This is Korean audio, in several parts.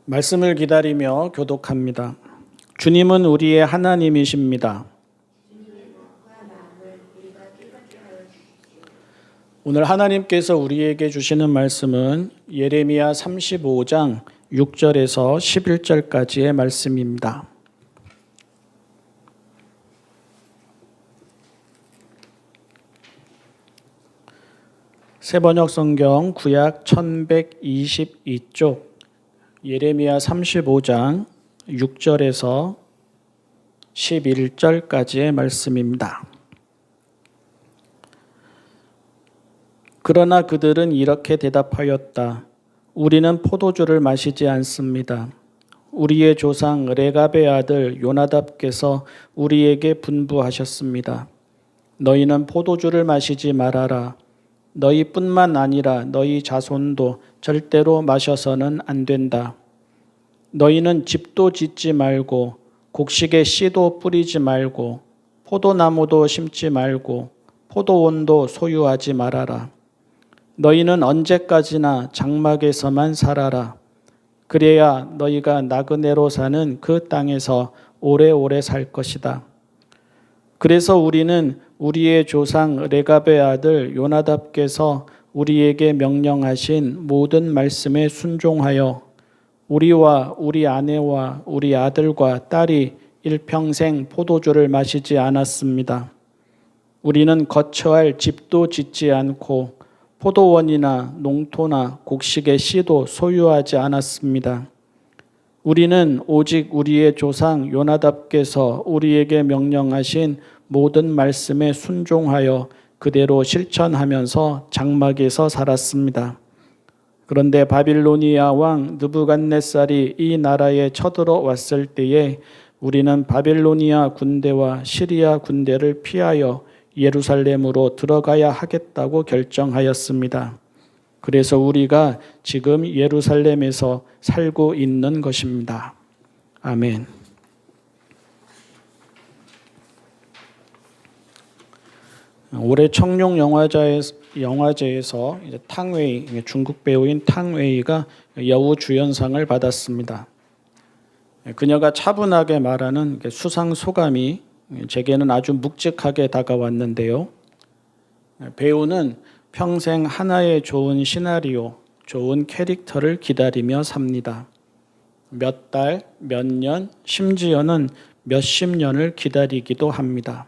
말씀을 기다리며 교독합니다. 주님은 우리의 하나님이십니다. 오늘 하나님께서 우리에게 주시는 말씀은 예레미야 35장 6절에서 11절까지의 말씀입니다. 새번역 성경 구약 1122쪽 예레미야 35장 6절에서 11절까지의 말씀입니다. 그러나 그들은 이렇게 대답하였다. 우리는 포도주를 마시지 않습니다. 우리의 조상 레갑의 아들 요나답께서 우리에게 분부하셨습니다. 너희는 포도주를 마시지 말아라. 너희뿐만 아니라 너희 자손도 절대로 마셔서는 안 된다. 너희는 집도 짓지 말고 곡식의 씨도 뿌리지 말고 포도나무도 심지 말고 포도원도 소유하지 말아라. 너희는 언제까지나 장막에서만 살아라. 그래야 너희가 나그네로 사는 그 땅에서 오래오래 살 것이다. 그래서 우리는 우리의 조상 레갑의 아들 요나답께서 우리에게 명령하신 모든 말씀에 순종하여 우리와 우리 아내와 우리 아들과 딸이 일평생 포도주를 마시지 않았습니다. 우리는 거처할 집도 짓지 않고 포도원이나 농토나 곡식의 씨도 소유하지 않았습니다. 우리는 오직 우리의 조상 요나답께서 우리에게 명령하신 모든 말씀에 순종하여 그대로 실천하면서 장막에서 살았습니다. 그런데 바빌로니아 왕 느부갓네살이 이 나라에 쳐들어왔을 때에 우리는 바빌로니아 군대와 시리아 군대를 피하여 예루살렘으로 들어가야 하겠다고 결정하였습니다. 그래서 우리가 지금 예루살렘에서 살고 있는 것입니다. 아멘. 올해 청룡 영화제에서 탕웨이, 중국 배우인 탕웨이가 여우 주연상을 받았습니다. 그녀가 차분하게 말하는 수상 소감이 제게는 아주 묵직하게 다가왔는데요. 배우는 평생 하나의 좋은 시나리오, 좋은 캐릭터를 기다리며 삽니다. 몇 달, 몇 년, 심지어는 몇십 년을 기다리기도 합니다.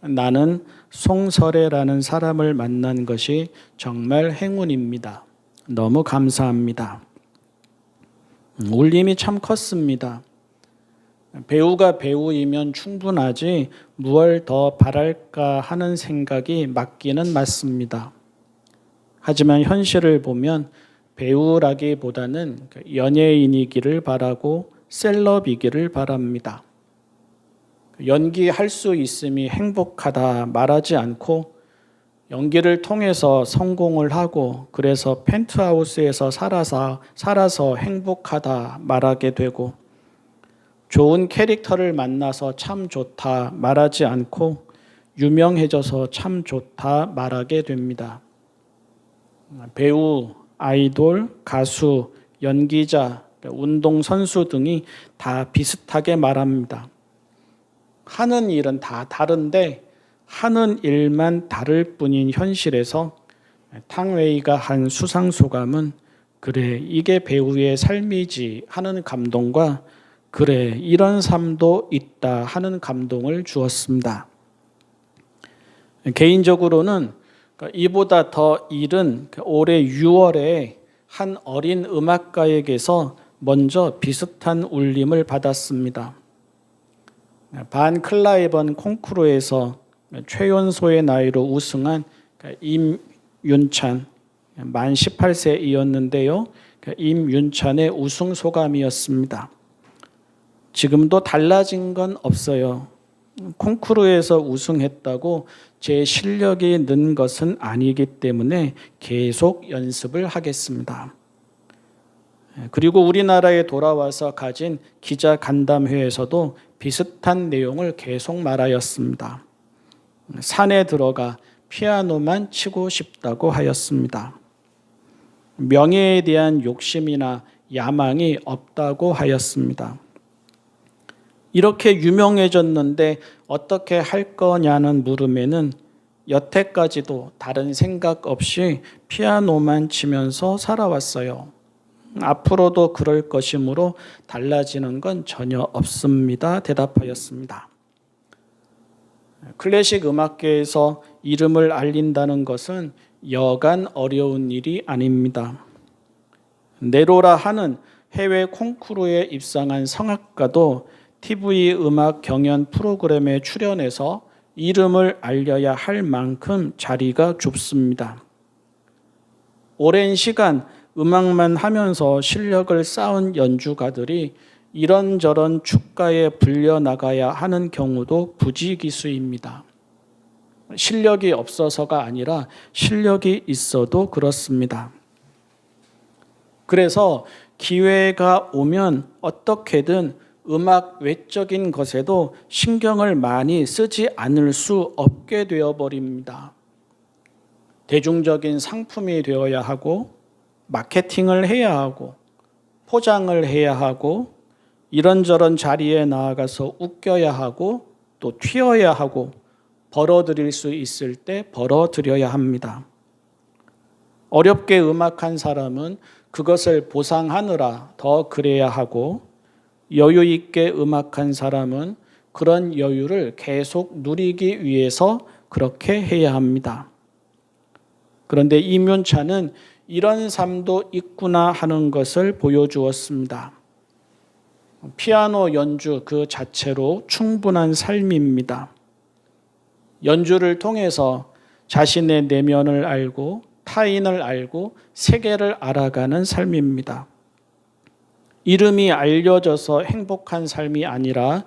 나는 송설애라는 사람을 만난 것이 정말 행운입니다. 너무 감사합니다. 울림이 참 컸습니다. 배우가 배우이면 충분하지 무얼 더 바랄까 하는 생각이 맞기는 맞습니다. 하지만 현실을 보면 배우라기보다는 연예인이기를 바라고 셀럽이기를 바랍니다. 연기할 수 있음이 행복하다 말하지 않고 연기를 통해서 성공을 하고 그래서 펜트하우스에서 살아서 행복하다 말하게 되고 좋은 캐릭터를 만나서 참 좋다 말하지 않고 유명해져서 참 좋다 말하게 됩니다. 배우, 아이돌, 가수, 연기자, 운동선수 등이 다 비슷하게 말합니다. 하는 일은 다 다른데 하는 일만 다를 뿐인 현실에서 탕웨이가 한 수상소감은 그래 이게 배우의 삶이지 하는 감동과 그래 이런 삶도 있다 하는 감동을 주었습니다. 개인적으로는 이보다 더 이른 올해 6월에 한 어린 음악가에게서 먼저 비슷한 울림을 받았습니다. 반 클라이번 콩쿠르에서 최연소의 나이로 우승한 임윤찬 만 18세이었는데요. 임윤찬의 우승 소감이었습니다. 지금도 달라진 건 없어요. 콩쿠르에서 우승했다고 제 실력이 는 것은 아니기 때문에 계속 연습을 하겠습니다. 그리고 우리나라에 돌아와서 가진 기자 간담회에서도 비슷한 내용을 계속 말하였습니다. 산에 들어가 피아노만 치고 싶다고 하였습니다. 명예에 대한 욕심이나 야망이 없다고 하였습니다. 이렇게 유명해졌는데 어떻게 할 거냐는 물음에는 여태까지도 다른 생각 없이 피아노만 치면서 살아왔어요. 앞으로도 그럴 것이므로 달라지는 건 전혀 없습니다. 대답하였습니다. 클래식 음악계에서 이름을 알린다는 것은 여간 어려운 일이 아닙니다. 네로라 하는 해외 콩쿠르에 입상한 성악가도 TV 음악 경연 프로그램에 출연해서 이름을 알려야 할 만큼 자리가 좁습니다. 오랜 시간 음악만 하면서 실력을 쌓은 연주가들이 이런저런 축가에 불려나가야 하는 경우도 부지기수입니다. 실력이 없어서가 아니라 실력이 있어도 그렇습니다. 그래서 기회가 오면 어떻게든 음악 외적인 것에도 신경을 많이 쓰지 않을 수 없게 되어버립니다. 대중적인 상품이 되어야 하고 마케팅을 해야 하고 포장을 해야 하고 이런저런 자리에 나아가서 웃겨야 하고 또 튀어야 하고 벌어들일 수 있을 때 벌어들여야 합니다. 어렵게 음악한 사람은 그것을 보상하느라 더 그래야 하고 여유 있게 음악한 사람은 그런 여유를 계속 누리기 위해서 그렇게 해야 합니다. 그런데 이면차는 이런 삶도 있구나 하는 것을 보여주었습니다. 피아노 연주 그 자체로 충분한 삶입니다. 연주를 통해서 자신의 내면을 알고 타인을 알고 세계를 알아가는 삶입니다. 이름이 알려져서 행복한 삶이 아니라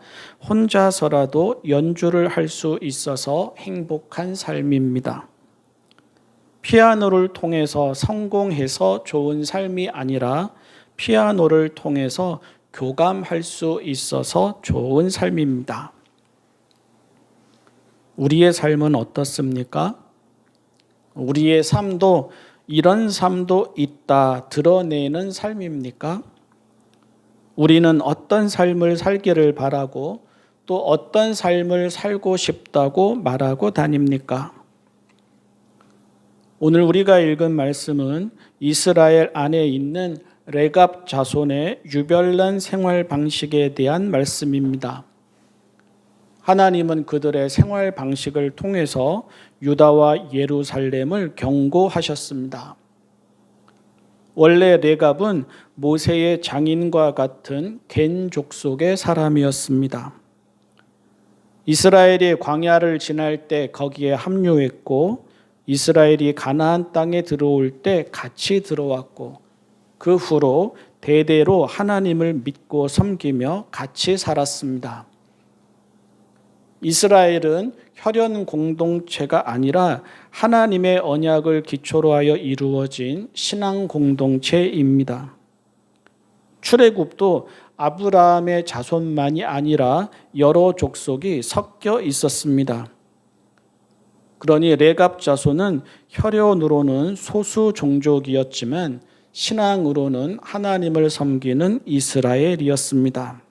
혼자서라도 연주를 할 수 있어서 행복한 삶입니다. 피아노를 통해서 성공해서 좋은 삶이 아니라 피아노를 통해서 교감할 수 있어서 좋은 삶입니다. 우리의 삶은 어떻습니까? 우리의 삶도 이런 삶도 있다 드러내는 삶입니까? 우리는 어떤 삶을 살기를 바라고 또 어떤 삶을 살고 싶다고 말하고 다닙니까? 오늘 우리가 읽은 말씀은 이스라엘 안에 있는 레갑 자손의 유별난 생활 방식에 대한 말씀입니다. 하나님은 그들의 생활 방식을 통해서 유다와 예루살렘을 경고하셨습니다. 원래 레갑은 모세의 장인과 같은 겐 족속의 사람이었습니다. 이스라엘이 광야를 지날 때 거기에 합류했고 이스라엘이 가나안 땅에 들어올 때 같이 들어왔고 그 후로 대대로 하나님을 믿고 섬기며 같이 살았습니다. 이스라엘은 혈연 공동체가 아니라 하나님의 언약을 기초로 하여 이루어진 신앙 공동체입니다. 출애굽도 아브라함의 자손만이 아니라 여러 족속이 섞여 있었습니다. 그러니 레갑 자손은 혈연으로는 소수 종족이었지만 신앙으로는 하나님을 섬기는 이스라엘이었습니다.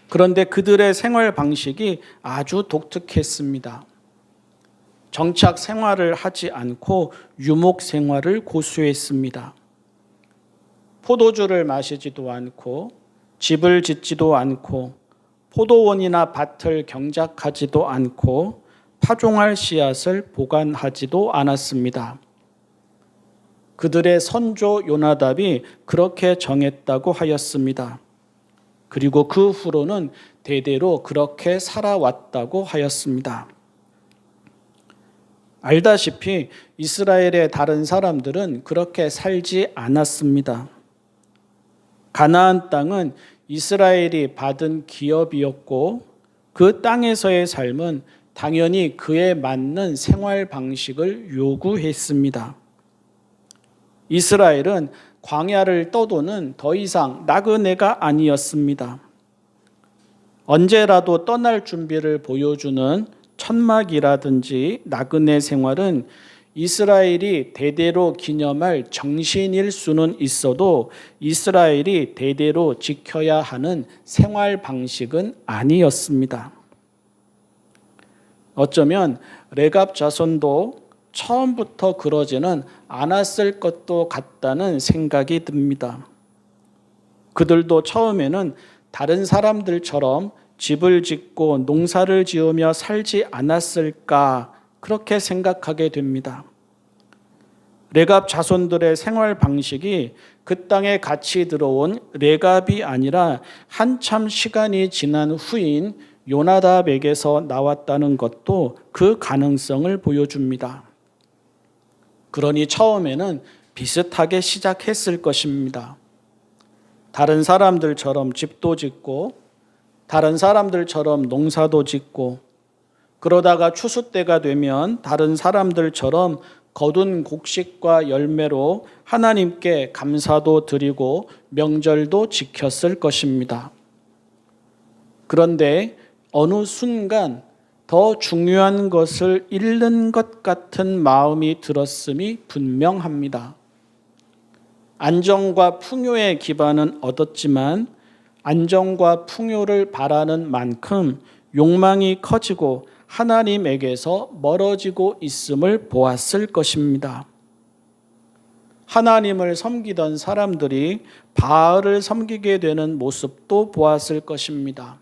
그런데 그들의 생활 방식이 아주 독특했습니다. 정착 생활을 하지 않고 유목 생활을 고수했습니다. 포도주를 마시지도 않고 집을 짓지도 않고 포도원이나 밭을 경작하지도 않고 파종할 씨앗을 보관하지도 않았습니다. 그들의 선조 요나답이 그렇게 정했다고 하였습니다. 그리고 그 후로는 대대로 그렇게 살아왔다고 하였습니다. 알다시피 이스라엘의 다른 사람들은 그렇게 살지 않았습니다. 가나안 땅은 이스라엘이 받은 기업이었고 그 땅에서의 삶은 당연히 그에 맞는 생활 방식을 요구했습니다. 이스라엘은 광야를 떠도는 더 이상 나그네가 아니었습니다. 언제라도 떠날 준비를 보여주는 천막이라든지 나그네 생활은 이스라엘이 대대로 기념할 정신일 수는 있어도 이스라엘이 대대로 지켜야 하는 생활 방식은 아니었습니다. 어쩌면 레갑 자손도 처음부터 그러지는 않았을 것도 같다는 생각이 듭니다. 그들도 처음에는 다른 사람들처럼 집을 짓고 농사를 지으며 살지 않았을까 그렇게 생각하게 됩니다. 레갑 자손들의 생활 방식이 그 땅에 같이 들어온 레갑이 아니라 한참 시간이 지난 후인 요나답에게서 나왔다는 것도 그 가능성을 보여줍니다. 그러니 처음에는 비슷하게 시작했을 것입니다. 다른 사람들처럼 집도 짓고 다른 사람들처럼 농사도 짓고 그러다가 추수 때가 되면 다른 사람들처럼 거둔 곡식과 열매로 하나님께 감사도 드리고 명절도 지켰을 것입니다. 그런데 어느 순간 더 중요한 것을 잃는 것 같은 마음이 들었음이 분명합니다. 안정과 풍요의 기반은 얻었지만 안정과 풍요를 바라는 만큼 욕망이 커지고 하나님에게서 멀어지고 있음을 보았을 것입니다. 하나님을 섬기던 사람들이 바알을 섬기게 되는 모습도 보았을 것입니다.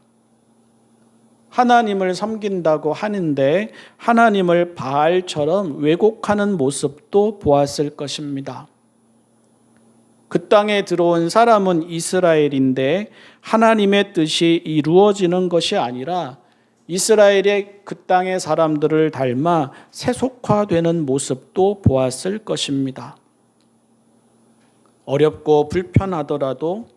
하나님을 섬긴다고 하는데 하나님을 바알처럼 왜곡하는 모습도 보았을 것입니다. 그 땅에 들어온 사람은 이스라엘인데 하나님의 뜻이 이루어지는 것이 아니라 이스라엘의 그 땅의 사람들을 닮아 세속화되는 모습도 보았을 것입니다. 어렵고 불편하더라도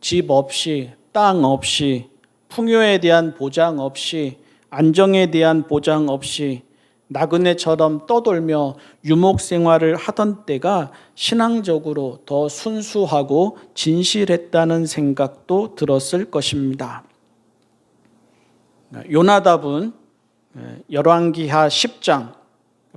집 없이, 땅 없이, 풍요에 대한 보장 없이, 안정에 대한 보장 없이 나그네처럼 떠돌며 유목 생활을 하던 때가 신앙적으로 더 순수하고 진실했다는 생각도 들었을 것입니다. 요나답은 열왕기하 10장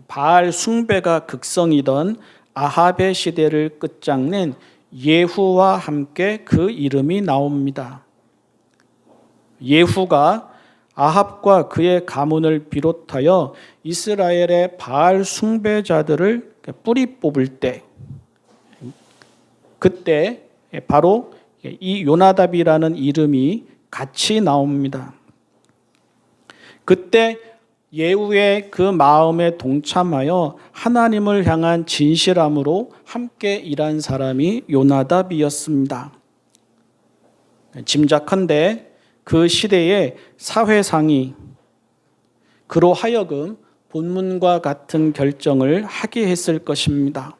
바알 숭배가 극성이던 아합의 시대를 끝장낸 예후와 함께 그 이름이 나옵니다. 예후가 아합과 그의 가문을 비롯하여 이스라엘의 바알 숭배자들을 뿌리 뽑을 때, 그때 바로 이 요나답이라는 이름이 같이 나옵니다. 그때 예후의 그 마음에 동참하여 하나님을 향한 진실함으로 함께 일한 사람이 요나답이었습니다. 짐작컨대 그 시대의 사회상이 그로 하여금 본문과 같은 결정을 하게 했을 것입니다.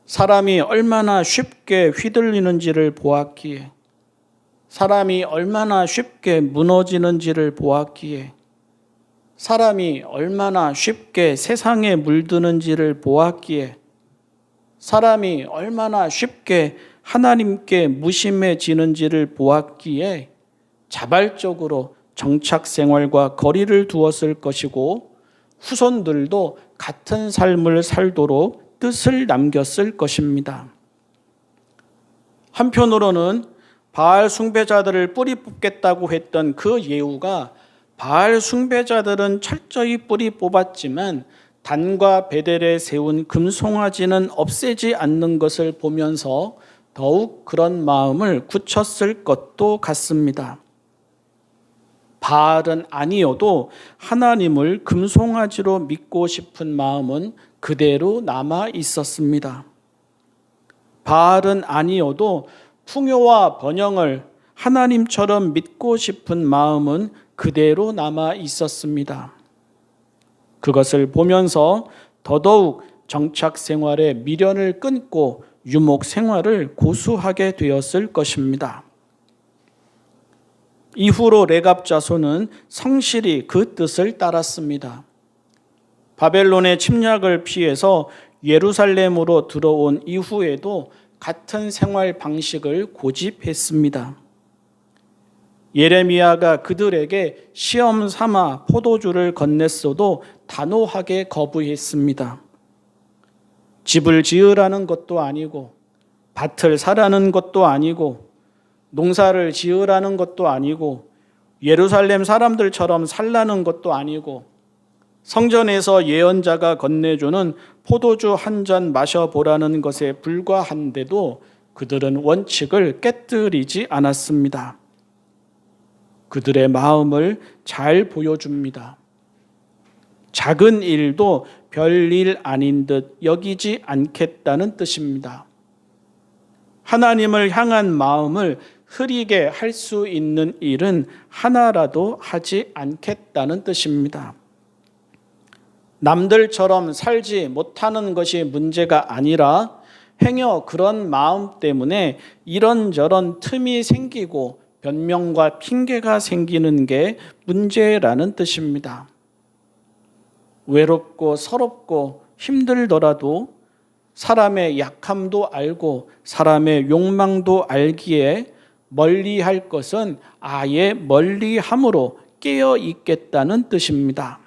사람이 얼마나 쉽게 휘둘리는지를 보았기에, 사람이 얼마나 쉽게 무너지는지를 보았기에, 사람이 얼마나 쉽게 세상에 물드는지를 보았기에, 사람이 얼마나 쉽게 하나님께 무심해지는지를 보았기에 자발적으로 정착 생활과 거리를 두었을 것이고 후손들도 같은 삶을 살도록 뜻을 남겼을 것입니다. 한편으로는 바알 숭배자들을 뿌리 뽑겠다고 했던 그 예후가 바알 숭배자들은 철저히 뿌리 뽑았지만 단과 베델에 세운 금송아지는 없애지 않는 것을 보면서 더욱 그런 마음을 굳혔을 것도 같습니다. 바알은 아니어도 하나님을 금송아지로 믿고 싶은 마음은 그대로 남아 있었습니다. 바알은 아니어도 풍요와 번영을 하나님처럼 믿고 싶은 마음은 그대로 남아 있었습니다. 그것을 보면서 더더욱 정착 생활의 미련을 끊고 유목 생활을 고수하게 되었을 것입니다. 이후로 레갑 자손은 성실히 그 뜻을 따랐습니다. 바벨론의 침략을 피해서 예루살렘으로 들어온 이후에도 같은 생활 방식을 고집했습니다. 예레미야가 그들에게 시험 삼아 포도주를 건넸어도 단호하게 거부했습니다. 집을 지으라는 것도 아니고 밭을 사라는 것도 아니고 농사를 지으라는 것도 아니고 예루살렘 사람들처럼 살라는 것도 아니고 성전에서 예언자가 건네주는 포도주 한 잔 마셔보라는 것에 불과한데도 그들은 원칙을 깨뜨리지 않았습니다. 그들의 마음을 잘 보여줍니다. 작은 일도 별일 아닌 듯 여기지 않겠다는 뜻입니다. 하나님을 향한 마음을 흐리게 할 수 있는 일은 하나라도 하지 않겠다는 뜻입니다. 남들처럼 살지 못하는 것이 문제가 아니라 행여 그런 마음 때문에 이런저런 틈이 생기고 변명과 핑계가 생기는 게 문제라는 뜻입니다. 외롭고 서럽고 힘들더라도 사람의 약함도 알고 사람의 욕망도 알기에 멀리할 것은 아예 멀리함으로 깨어 있겠다는 뜻입니다.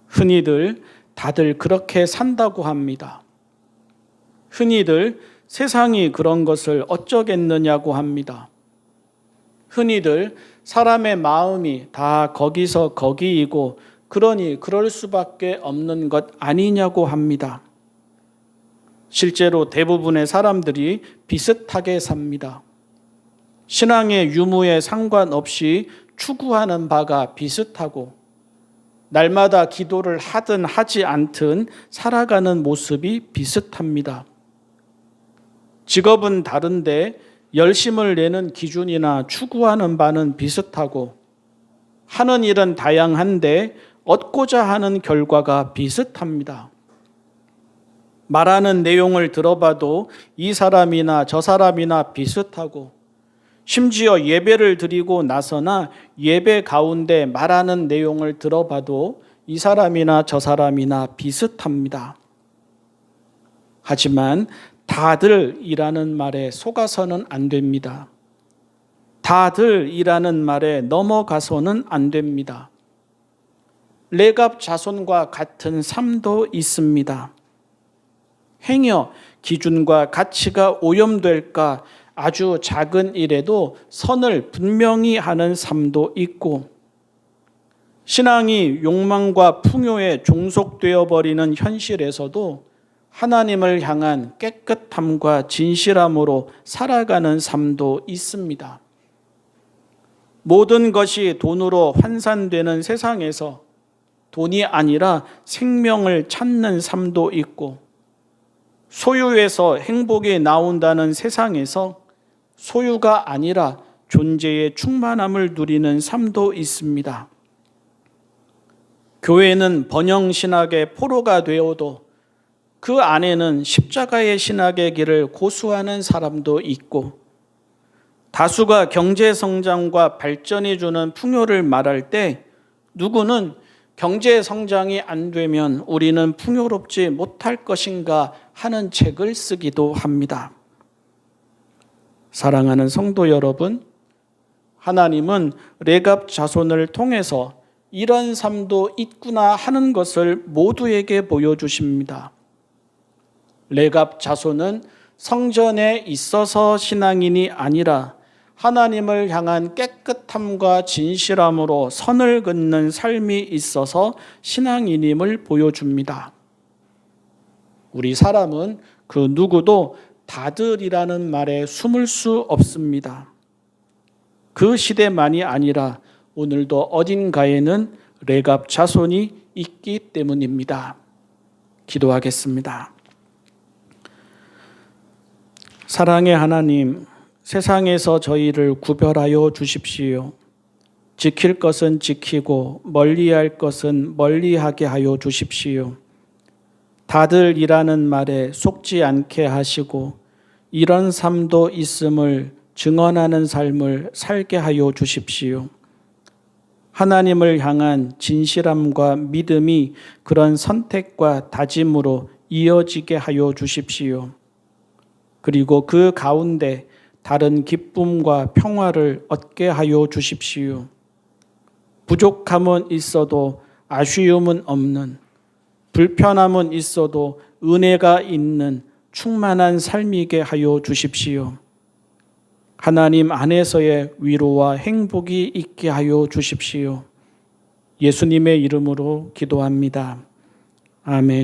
흔히들 다들 그렇게 산다고 합니다. 흔히들 세상이 그런 것을 어쩌겠느냐고 합니다. 흔히들 사람의 마음이 다 거기서 거기이고 그러니 그럴 수밖에 없는 것 아니냐고 합니다. 실제로 대부분의 사람들이 비슷하게 삽니다. 신앙의 유무에 상관없이 추구하는 바가 비슷하고 날마다 기도를 하든 하지 않든 살아가는 모습이 비슷합니다. 직업은 다른데 열심을 내는 기준이나 추구하는 바는 비슷하고 하는 일은 다양한데 얻고자 하는 결과가 비슷합니다. 말하는 내용을 들어봐도 이 사람이나 저 사람이나 비슷하고 심지어 예배를 드리고 나서나 예배 가운데 말하는 내용을 들어봐도 이 사람이나 저 사람이나 비슷합니다. 하지만 다들이라는 말에 속아서는 안 됩니다. 다들이라는 말에 넘어가서는 안 됩니다. 레갑 자손과 같은 삶도 있습니다. 행여 기준과 가치가 오염될까 아주 작은 일에도 선을 분명히 하는 삶도 있고 신앙이 욕망과 풍요에 종속되어 버리는 현실에서도 하나님을 향한 깨끗함과 진실함으로 살아가는 삶도 있습니다. 모든 것이 돈으로 환산되는 세상에서 돈이 아니라 생명을 찾는 삶도 있고 소유에서 행복이 나온다는 세상에서 소유가 아니라 존재의 충만함을 누리는 삶도 있습니다. 교회는 번영신학의 포로가 되어도 그 안에는 십자가의 신학의 길을 고수하는 사람도 있고 다수가 경제성장과 발전이 주는 풍요를 말할 때 누구는 경제성장이 안 되면 우리는 풍요롭지 못할 것인가 하는 책을 쓰기도 합니다. 사랑하는 성도 여러분, 하나님은 레갑 자손을 통해서 이런 삶도 있구나 하는 것을 모두에게 보여주십니다. 레갑 자손은 성전에 있어서 신앙인이 아니라 하나님을 향한 깨끗함과 진실함으로 선을 긋는 삶이 있어서 신앙인임을 보여줍니다. 우리 사람은 그 누구도 다들이라는 말에 숨을 수 없습니다. 그 시대만이 아니라 오늘도 어딘가에는 레갑 자손이 있기 때문입니다. 기도하겠습니다. 사랑의 하나님, 세상에서 저희를 구별하여 주십시오. 지킬 것은 지키고 멀리할 것은 멀리하게 하여 주십시오. 다들이라는 말에 속지 않게 하시고 이런 삶도 있음을 증언하는 삶을 살게 하여 주십시오. 하나님을 향한 진실함과 믿음이 그런 선택과 다짐으로 이어지게 하여 주십시오. 그리고 그 가운데 다른 기쁨과 평화를 얻게 하여 주십시오. 부족함은 있어도 아쉬움은 없는, 불편함은 있어도 은혜가 있는 충만한 삶이게 하여 주십시오. 하나님 안에서의 위로와 행복이 있게 하여 주십시오. 예수님의 이름으로 기도합니다. 아멘.